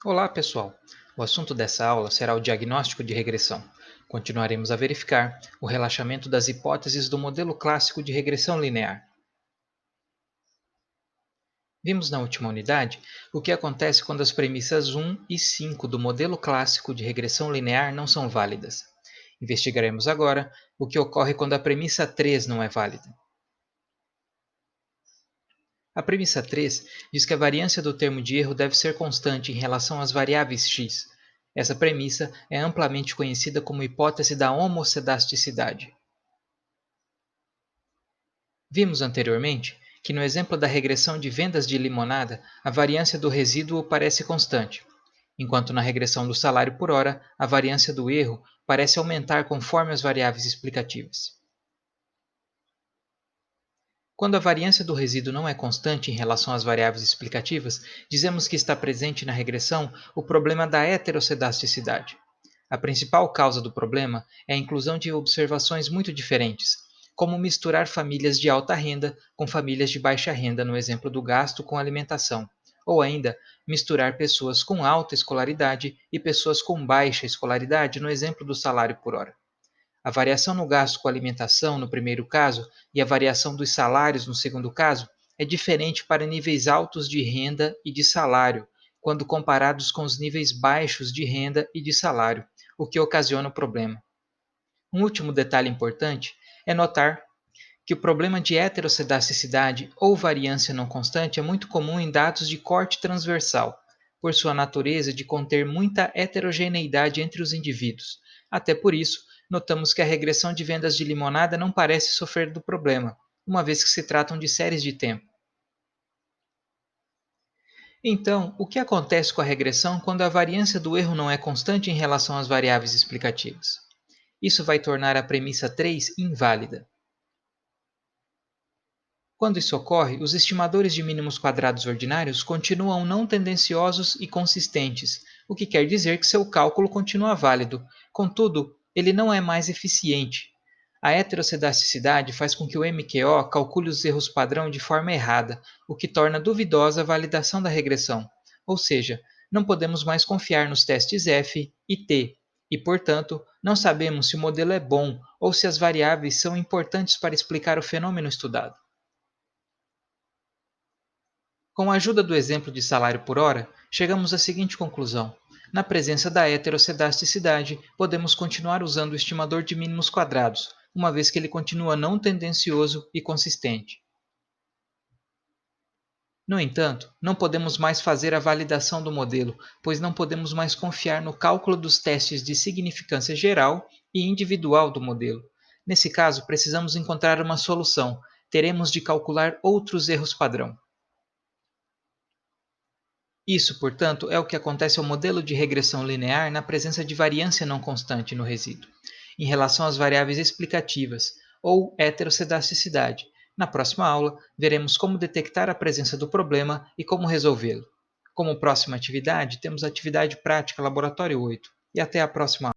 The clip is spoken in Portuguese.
Olá, pessoal! O assunto dessa aula será o diagnóstico de regressão. Continuaremos a verificar o relaxamento das hipóteses do modelo clássico de regressão linear. Vimos na última unidade o que acontece quando as premissas 1 e 5 do modelo clássico de regressão linear não são válidas. Investigaremos agora o que ocorre quando a premissa 3 não é válida. A premissa 3 diz que a variância do termo de erro deve ser constante em relação às variáveis x. Essa premissa é amplamente conhecida como hipótese da homocedasticidade. Vimos anteriormente que no exemplo da regressão de vendas de limonada, a variância do resíduo parece constante, enquanto na regressão do salário por hora, a variância do erro parece aumentar conforme as variáveis explicativas. Quando a variância do resíduo não é constante em relação às variáveis explicativas, dizemos que está presente na regressão o problema da heterocedasticidade. A principal causa do problema é a inclusão de observações muito diferentes, como misturar famílias de alta renda com famílias de baixa renda no exemplo do gasto com alimentação, ou ainda misturar pessoas com alta escolaridade e pessoas com baixa escolaridade no exemplo do salário por hora. A variação no gasto com alimentação, no primeiro caso, e a variação dos salários, no segundo caso, é diferente para níveis altos de renda e de salário, quando comparados com os níveis baixos de renda e de salário, o que ocasiona o problema. Um último detalhe importante é notar que o problema de heterocedasticidade ou variância não constante é muito comum em dados de corte transversal, por sua natureza de conter muita heterogeneidade entre os indivíduos. Até por isso, notamos que a regressão de vendas de limonada não parece sofrer do problema, uma vez que se tratam de séries de tempo. Então, o que acontece com a regressão quando a variância do erro não é constante em relação às variáveis explicativas? Isso vai tornar a premissa 3 inválida. Quando isso ocorre, os estimadores de mínimos quadrados ordinários continuam não tendenciosos e consistentes, o que quer dizer que seu cálculo continua válido. Contudo, ele não é mais eficiente. A heterocedasticidade faz com que o MQO calcule os erros padrão de forma errada, o que torna duvidosa a validação da regressão. Ou seja, não podemos mais confiar nos testes F e T, e, portanto, não sabemos se o modelo é bom ou se as variáveis são importantes para explicar o fenômeno estudado. Com a ajuda do exemplo de salário por hora, chegamos à seguinte conclusão. Na presença da heterocedasticidade, podemos continuar usando o estimador de mínimos quadrados, uma vez que ele continua não tendencioso e consistente. No entanto, não podemos mais fazer a validação do modelo, pois não podemos mais confiar no cálculo dos testes de significância geral e individual do modelo. Nesse caso, precisamos encontrar uma solução. Teremos de calcular outros erros padrão. Isso, portanto, é o que acontece ao modelo de regressão linear na presença de variância não constante no resíduo, em relação às variáveis explicativas, ou heterocedasticidade. Na próxima aula, veremos como detectar a presença do problema e como resolvê-lo. Como próxima atividade, temos a atividade prática Laboratório 8. E até a próxima aula.